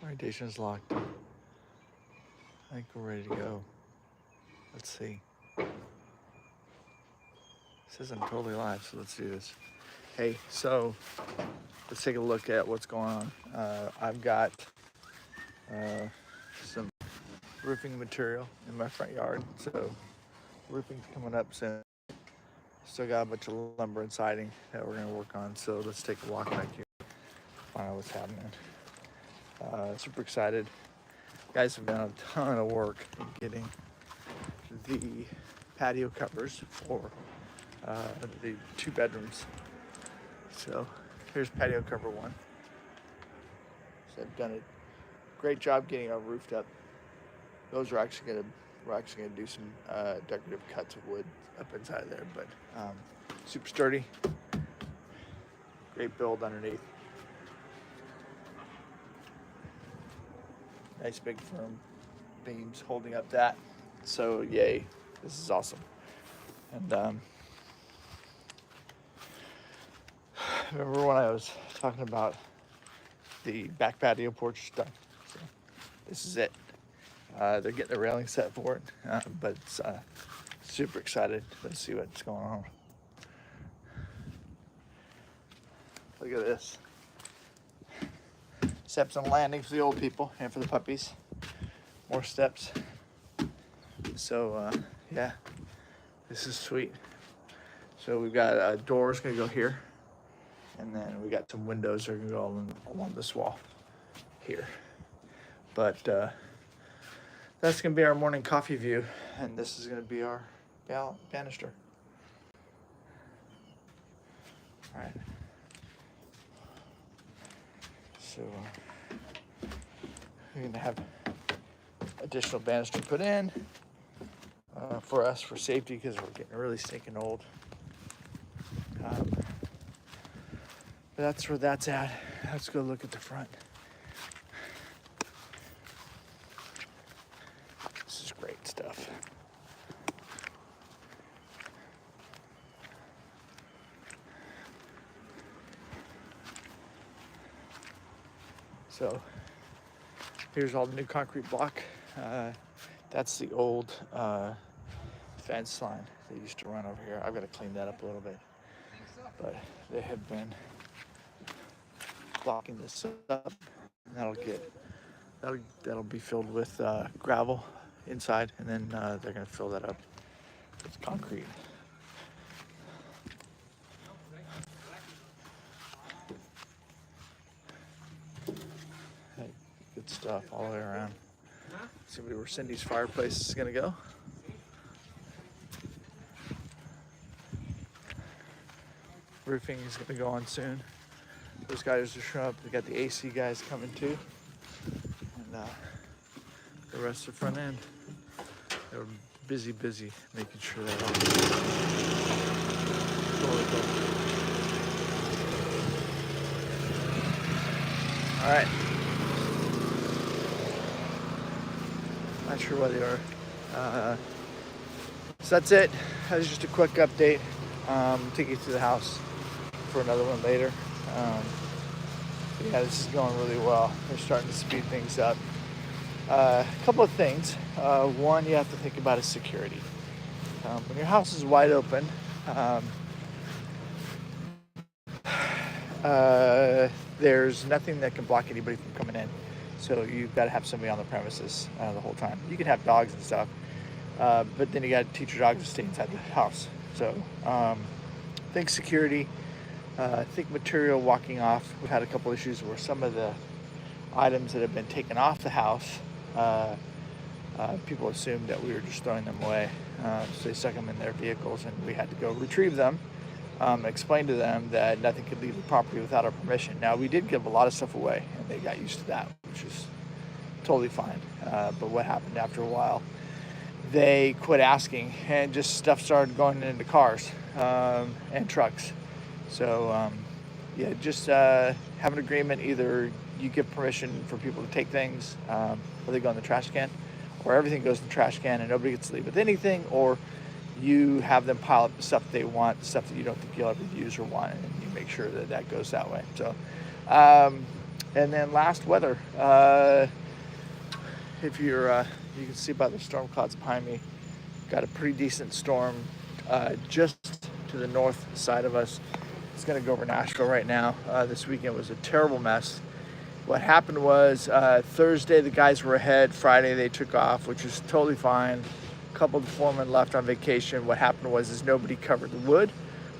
Orientation is locked. I think we're ready to go. Let's see. It says I'm totally live, so let's do this. Hey, so let's take a look at what's going on. I've got some roofing material in my front yard, so roofing's coming up soon. Still got a bunch of lumber and siding that we're gonna work on, so let's take a walk back here, find out what's happening. Super excited. You guys have done a ton of work in getting the patio covers for the 2 bedrooms. So here's patio cover 1. So I've done a great job getting our roofed up. Those are actually we're actually gonna do some decorative cuts of wood up inside of there, but super sturdy, great build underneath. Nice big firm beams holding up that. So yay, this is awesome. And remember when I was talking about the back patio porch stuff? So this is it. They're getting the railing set for it, but it's super excited. Let's see what's going on. Look at this. Steps and landing for the old people and for the puppies. More steps. So yeah, this is sweet. So we've got doors gonna go here, and then we got some windows that are gonna go along this wall here. But that's gonna be our morning coffee view, and this is gonna be our banister. All right. So we're gonna have additional banister put in for us for safety because we're getting really stinking old. But that's where that's at. Let's go look at the front. This is great stuff. So here's all the new concrete block. That's the old fence line they used to run over here. I've got to clean that up a little bit, but they have been blocking this up. That'll be filled with gravel inside, and then they're gonna fill that up with concrete. Hey, good stuff all the way around. See where Cindy's fireplace is gonna go. Roofing is gonna go on soon. Those guys are showing up. We got the AC guys coming too, and the rest of the front end. They were busy making sure that all. All right. Not sure where they are. So that's it. That was just a quick update. Take you through the house for another one later. Yeah, this is going really well. They're starting to speed things up. A couple of things. One, you have to think about is security. When your house is wide open, there's nothing that can block anybody from coming in. So you've got to have somebody on the premises the whole time. You can have dogs and stuff, but then you got to teach your dogs to stay inside the house. So think security. Think material walking off. We've had a couple issues where some of the items that have been taken off the house, people assumed that we were just throwing them away. So they stuck them in their vehicles, and we had to go retrieve them. Explain to them that nothing could leave the property without our permission. Now, we did give a lot of stuff away, and they got used to that, which is totally fine. But what happened after a while, they quit asking, and just stuff started going into cars and trucks. So, yeah, just have an agreement. Either you give permission for people to take things, or they go in the trash can, or everything goes in the trash can and nobody gets to leave with anything, or you have them pile up the stuff they want, stuff that you don't think you'll ever use or want, and you make sure that that goes that way. So And then last, weather. If you're, you can see by the storm clouds behind me, got a pretty decent storm just to the north side of us. It's going to go over Nashville right now. This weekend was a terrible mess. What happened was Thursday the guys were ahead. Friday they took off, which was totally fine. A couple of the foremen left on vacation. What happened was is nobody covered the wood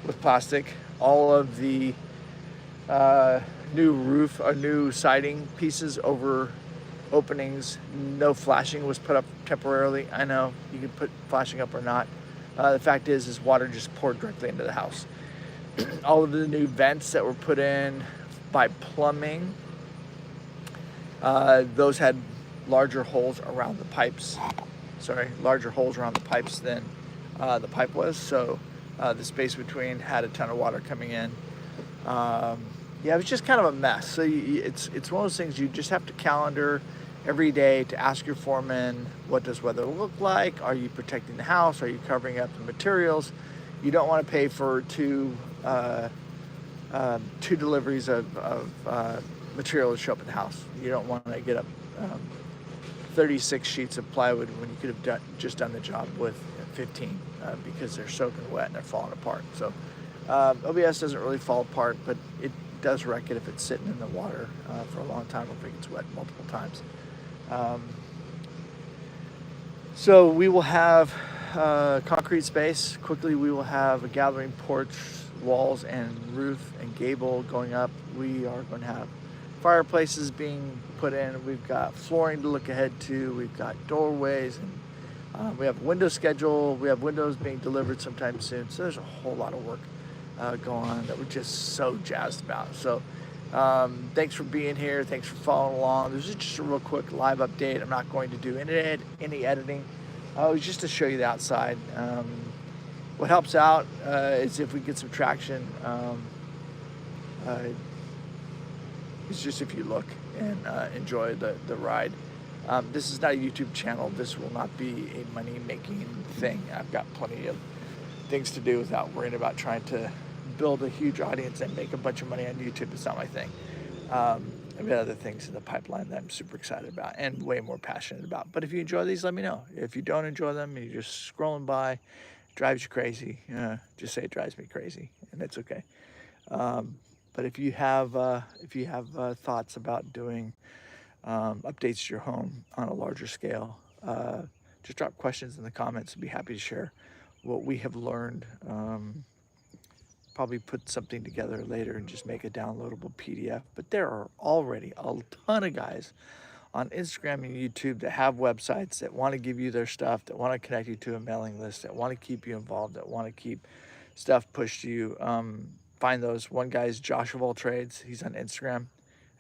with plastic. All of the new roof or new siding pieces over openings, no flashing was put up temporarily. I know you can put flashing up or not. The fact is water just poured directly into the house. All of the new vents that were put in by plumbing, those had larger holes around the pipes. Larger holes around the pipes than the pipe was. So the space between had a ton of water coming in. Yeah, it was just kind of a mess. So it's one of those things you just have to calendar every day to ask your foreman, what does weather look like? Are you protecting the house? Are you covering up the materials? You don't want to pay for two deliveries of material to show up at the house. You don't want to get up 36 sheets of plywood when you could have just done the job with 15 because they're soaking wet and they're falling apart. So OBS doesn't really fall apart, but it does wreck it if it's sitting in the water for a long time or if it gets wet multiple times. So we will have concrete space. Quickly we will have a gathering porch, walls and roof and gable going up. We are going to have fireplaces being put in. We've got flooring to look ahead to. We've got doorways and we have a window schedule. We have windows being delivered sometime soon. So there's a whole lot of work going on that we're just so jazzed about. So thanks for being here. Thanks for following along. This is just a real quick live update. I'm not going to do any editing. It was just to show you the outside. What helps out is if we get some traction. It's just if you look and enjoy the ride. This is not a YouTube channel. This will not be a money-making thing. I've got plenty of things to do without worrying about trying to build a huge audience and make a bunch of money on YouTube. It's not my thing. I've got other things in the pipeline that I'm super excited about and way more passionate about. But if you enjoy these, let me know. If you don't enjoy them and you're just scrolling by, drives you crazy, just say it drives me crazy, and it's okay. But if you have thoughts about doing updates to your home on a larger scale, just drop questions in the comments. I'd be happy to share what we have learned. Probably put something together later and just make a downloadable PDF. But there are already a ton of guys on Instagram and YouTube that have websites that want to give you their stuff, that want to connect you to a mailing list, that want to keep you involved, that want to keep stuff pushed to you. Find those. One guy's Josh of All Trades. He's on Instagram,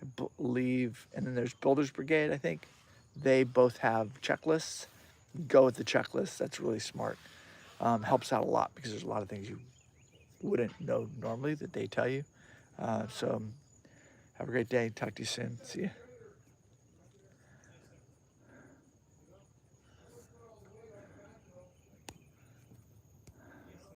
I believe. And then there's Builders Brigade, I think. They both have checklists. Go with the checklist. That's really smart. Helps out a lot because there's a lot of things you wouldn't know normally that they tell you. So have a great day. Talk to you soon. See ya.